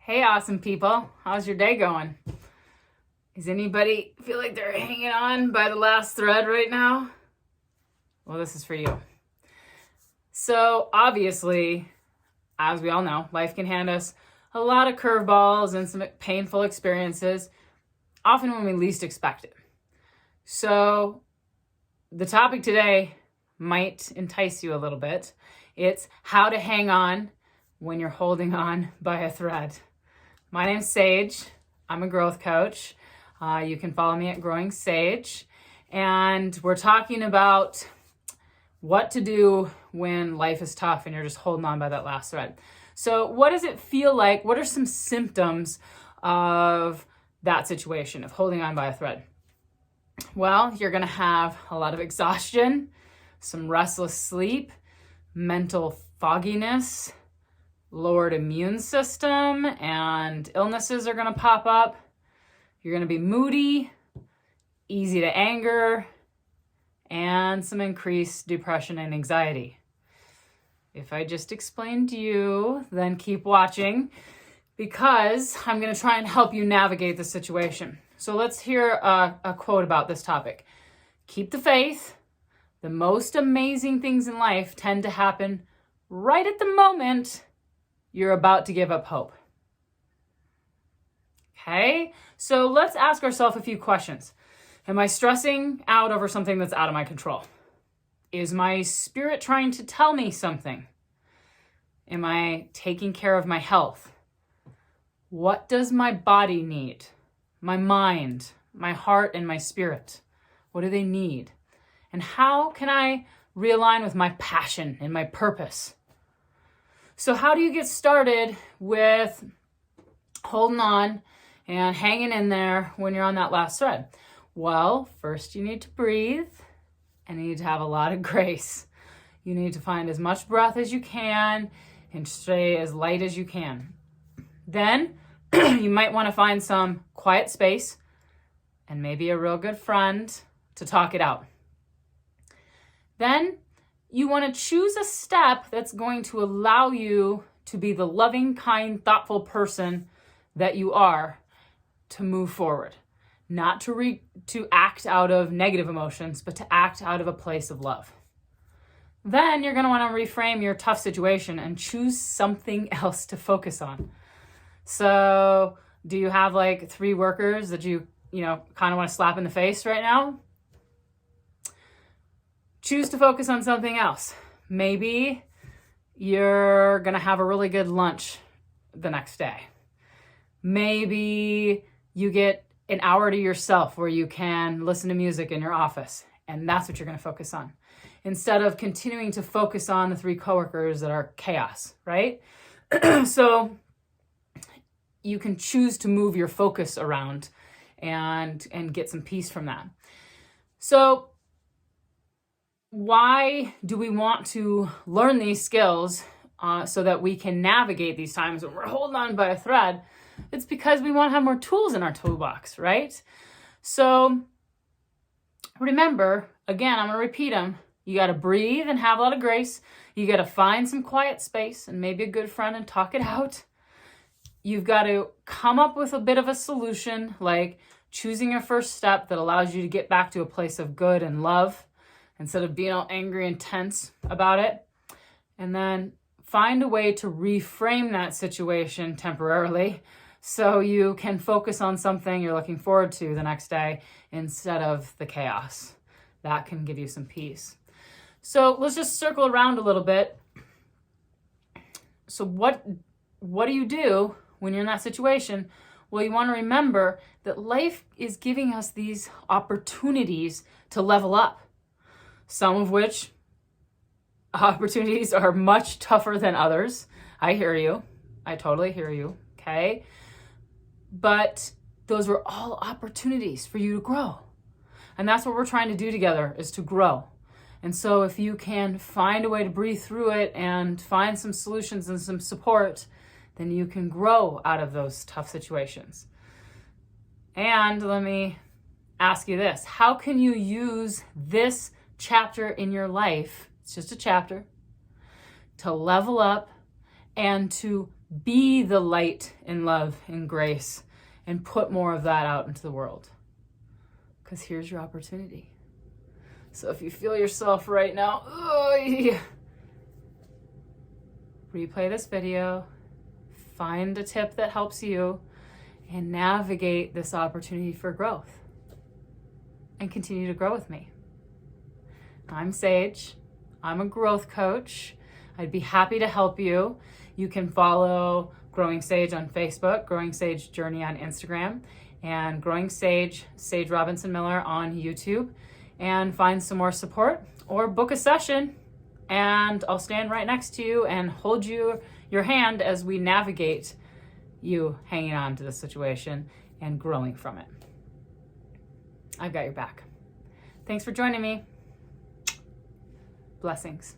Hey, awesome people. How's your day going? Does anybody feel like they're hanging on by the last thread right now? Well, this is for you. So obviously, as we all know, life can hand us a lot of curveballs and some painful experiences, often when we least expect it. So the topic today might entice you a little bit. It's how to hang on when you're holding on by a thread. My name's Sage. I'm a growth coach. You can follow me at Growing Sage. And we're talking about what to do when life is tough and you're just holding on by that last thread. So what does it feel like? What are some symptoms of that situation, of holding on by a thread? Well, you're going to have a lot of exhaustion, some restless sleep, mental fogginess, lowered immune system, and illnesses are going to pop up. You're going to be moody, easy to anger, and some increased depression and anxiety. If I just explained to you, then keep watching because I'm going to try and help you navigate the situation. So let's hear a quote about this topic. Keep the faith. The most amazing things in life tend to happen right at the moment you're about to give up hope. Okay, so let's ask ourselves a few questions. Am I stressing out over something that's out of my control? Is my spirit trying to tell me something? Am I taking care of my health? What does my body need? My mind, my heart, and my spirit? What do they need? And how can I realign with my passion and my purpose? So how do you get started with holding on and hanging in there when you're on that last thread? Well, first you need to breathe and you need to have a lot of grace. You need to find as much breath as you can and stay as light as you can. Then you might want to find some quiet space and maybe a real good friend to talk it out. Then you want to choose a step that's going to allow you to be the loving, kind, thoughtful person that you are to move forward. Not to act out of negative emotions, but to act out of a place of love. Then you're going to want to reframe your tough situation and choose something else to focus on. So do you have like 3 workers that you kind of want to slap in the face right now? Choose to focus on something else. Maybe you're going to have a really good lunch the next day. Maybe you get an hour to yourself where you can listen to music in your office, and that's what you're going to focus on, instead of continuing to focus on the 3 coworkers that are chaos, right? So you can choose to move your focus around and get some peace from that. So why do we want to learn these skills so that we can navigate these times when we're holding on by a thread? It's because we want to have more tools in our toolbox, right? So remember, again, I'm going to repeat them. You got to breathe and have a lot of grace. You got to find some quiet space and maybe a good friend and talk it out. You've got to come up with a bit of a solution, like choosing a first step that allows you to get back to a place of good and love instead of being all angry and tense about it. And then find a way to reframe that situation temporarily so you can focus on something you're looking forward to the next day instead of the chaos. That can give you some peace. So let's just circle around a little bit. So what do you do when you're in that situation? Well, you want to remember that life is giving us these opportunities to level up. Some of which opportunities are much tougher than others. I hear you. I totally hear you. Okay. But those were all opportunities for you to grow. And that's what we're trying to do together, is to grow. And so if you can find a way to breathe through it and find some solutions and some support, then you can grow out of those tough situations. And let me ask you this. How can you use this chapter in your life, it's just a chapter, to level up and to Be the light and love and grace and put more of that out into the world. Because here's your opportunity. So if you feel yourself right now, replay this video, find a tip that helps you, and navigate this opportunity for growth. And continue to grow with me. I'm Sage. I'm a growth coach. I'd be happy to help you. You can follow Growing Sage on Facebook, Growing Sage Journey on Instagram, and Growing Sage, Sage Robinson Miller on YouTube, and find some more support or book a session, and I'll stand right next to you and hold your hand as we navigate you hanging on to the situation and growing from it. I've got your back. Thanks for joining me. Blessings.